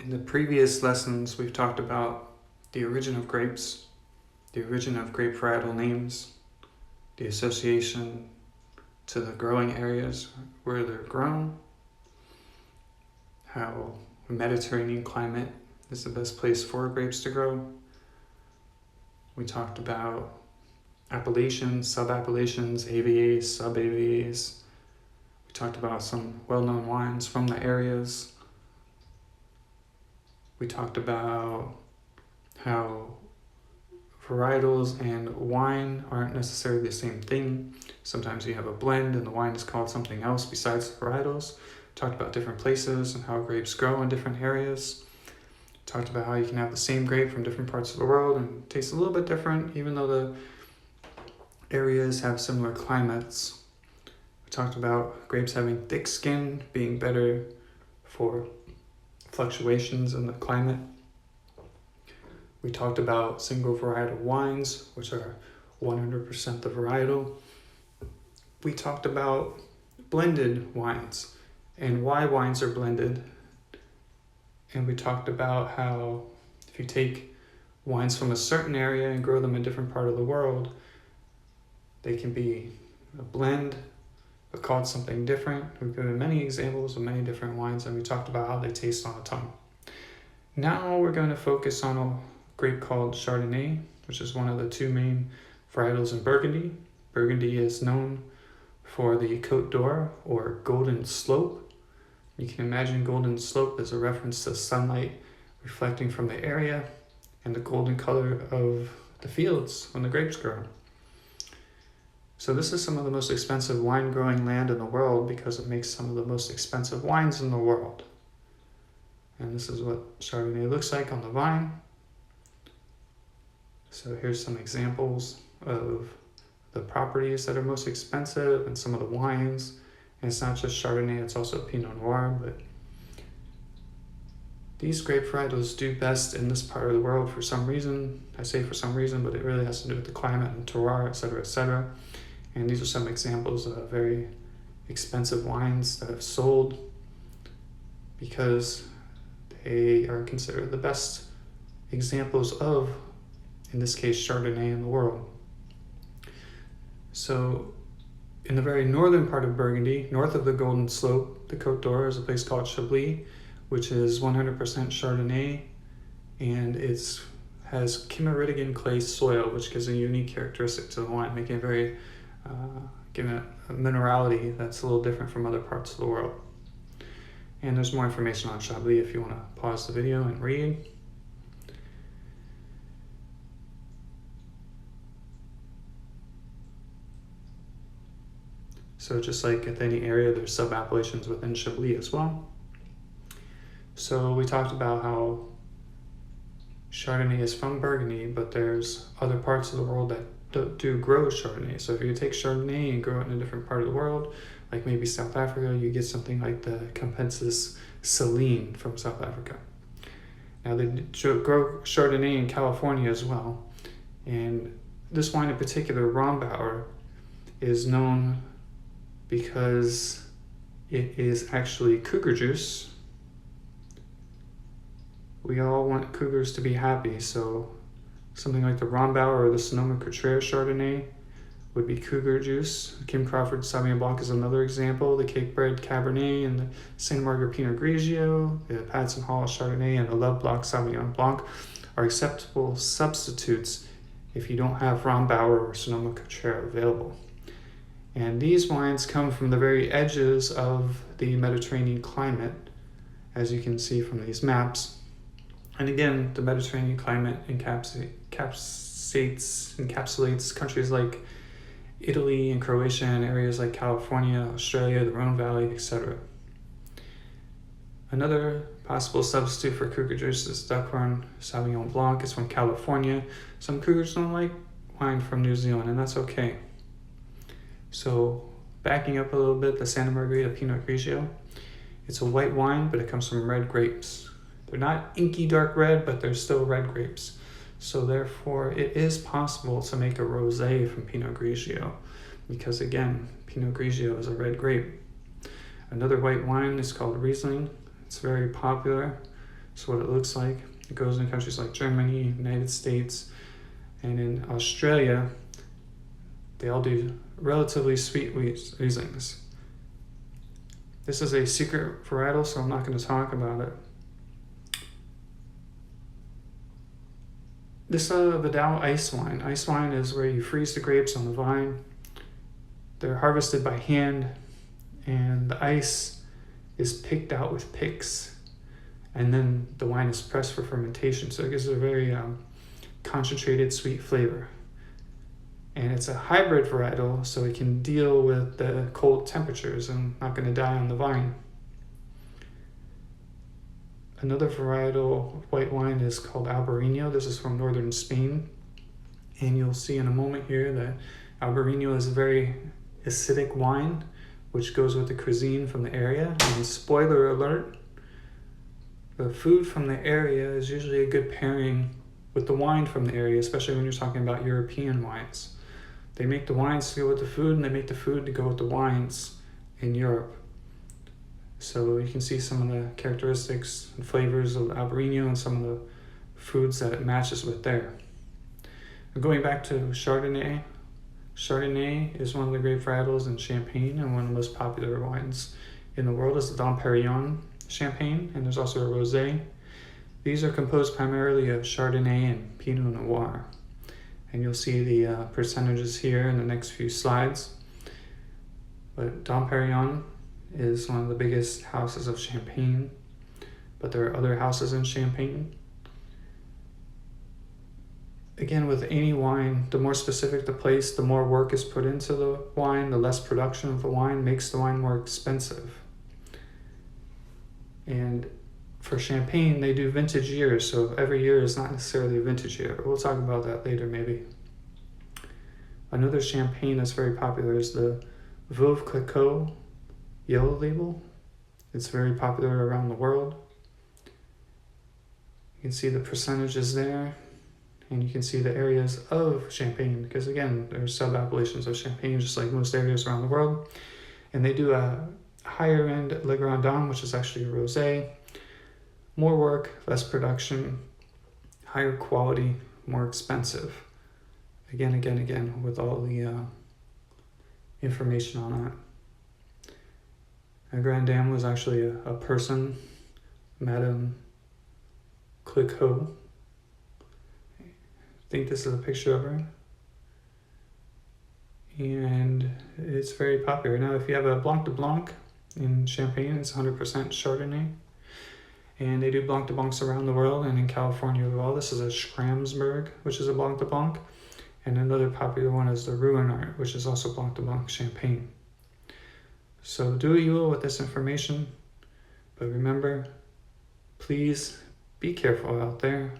In the previous lessons, we've talked about the origin of grapes, the origin of grape varietal names, the association to the growing areas where they're grown, how the Mediterranean climate is the best place for grapes to grow. We talked about appellations, sub-appellations, AVAs, sub-AVAs. We talked about some well-known wines from the areas. We talked about how varietals and wine aren't necessarily the same thing. Sometimes you have a blend and the wine is called something else besides the varietals. Talked about different places and how grapes grow in different areas. Talked about how you can have the same grape from different parts of the world and taste a little bit different even though the areas have similar climates. We talked about grapes having thick skin being better for fluctuations in the climate. We talked about single varietal wines, which are 100% the varietal. We talked about blended wines and why wines are blended. And we talked about how if you take wines from a certain area and grow them in a different part of the world, they can be a blend, but called something different. We've given many examples of many different wines, and we talked about how they taste on the tongue. Now we're going to focus on a grape called Chardonnay, which is one of the two main varietals in Burgundy. Burgundy is known for the Côte d'Or, or golden slope. You can imagine golden slope as a reference to sunlight reflecting from the area and the golden color of the fields when the grapes grow. So this is some of the most expensive wine growing land in the world because it makes some of the most expensive wines in the world. And this is what Chardonnay looks like on the vine. So here's some examples of the properties that are most expensive and some of the wines. And it's not just Chardonnay, it's also Pinot Noir, but these grape varietals do best in this part of the world for some reason. I say for some reason, but it really has to do with the climate and terroir, etc., etc. And these are some examples of very expensive wines that have sold because they are considered the best examples of, in this case, Chardonnay in the world. So in the very northern part of Burgundy, north of the Golden Slope, the Côte d'Or, is a place called Chablis, which is 100% Chardonnay, and it has Kimmeridgian clay soil, which gives a unique characteristic to the wine, making it very giving it a minerality that's a little different from other parts of the world. And there's more information on Chablis if you want to pause the video and read. So just like at any area, there's sub-appellations within Chablis as well. So we talked about how Chardonnay is from Burgundy, but there's other parts of the world that do grow Chardonnay. So if you take Chardonnay and grow it in a different part of the world, like maybe South Africa, you get something like the Capensis Celine from South Africa. Now they grow Chardonnay in California as well. And this wine in particular, Rombauer, is known because it is actually cougar juice. We all want cougars to be happy, so something like the Rombauer or the Sonoma-Cutrer Chardonnay would be cougar juice. Kim Crawford Sauvignon Blanc is another example. The Cakebread Cabernet and the Saint Margaret Pinot Grigio, the Patson Hall Chardonnay, and the Love Block Sauvignon Blanc are acceptable substitutes if you don't have Rombauer or Sonoma-Cutrer available. And these wines come from the very edges of the Mediterranean climate, as you can see from these maps. And again, the Mediterranean climate encapsulates countries like Italy and Croatia and areas like California, Australia, the Rhone Valley, etc. Another possible substitute for cougar juice is Duckhorn Sauvignon Blanc. It's from California. Some cougars don't like wine from New Zealand, and that's okay. So backing up a little bit, the Santa Margherita Pinot Grigio. It's a white wine, but it comes from red grapes. They're not inky dark red, but they're still red grapes. So therefore, it is possible to make a rosé from Pinot Grigio because, again, Pinot Grigio is a red grape. Another white wine is called Riesling. It's very popular. So what it looks like. It goes in countries like Germany, United States, and in Australia, they all do relatively sweet Rieslings. This is a secret varietal, so I'm not going to talk about it. This Vidal ice wine. Ice wine is where you freeze the grapes on the vine. They're harvested by hand, and the ice is picked out with picks, and then the wine is pressed for fermentation. So it gives it a very concentrated sweet flavor. And it's a hybrid varietal, so it can deal with the cold temperatures and not going to die on the vine. Another varietal of white wine is called Albarino. This is from northern Spain. And you'll see in a moment here that Albarino is a very acidic wine, which goes with the cuisine from the area. And spoiler alert, the food from the area is usually a good pairing with the wine from the area, especially when you're talking about European wines. They make the wines to go with the food, and they make the food to go with the wines in Europe. So you can see some of the characteristics and flavors of Albarino and some of the foods that it matches with there. Going back to Chardonnay. Chardonnay is one of the grape varietals in Champagne, and one of the most popular wines in the world is the Dom Perignon Champagne, and there's also a Rosé. These are composed primarily of Chardonnay and Pinot Noir. And you'll see the percentages here in the next few slides. But Dom Perignon is one of the biggest houses of Champagne, but there are other houses in Champagne. Again, with any wine, the more specific the place, the more work is put into the wine, the less production of the wine makes the wine more expensive. And for Champagne, they do vintage years, so every year is not necessarily a vintage year, but we'll talk about that later maybe. Another Champagne that's very popular is the Veuve Clicquot Yellow Label. It's very popular around the world. You can see the percentages there, and you can see the areas of Champagne, because again, there's sub-appellations of Champagne, just like most areas around the world. And they do a higher end Le Grand Dame, which is actually a rosé. More work, less production, higher quality, more expensive. Again, with all the information on that. A Grand Dame was actually a person, Madame Clicquot. I think this is a picture of her. And it's very popular. Now, if you have a Blanc de Blanc in Champagne, it's 100% Chardonnay. And they do Blanc de Blancs around the world, and in California as well. This is a Schramsberg, which is a Blanc de Blanc. And another popular one is the Ruinart, which is also Blanc de Blanc Champagne. So do what you will with this information, but remember, please be careful out there.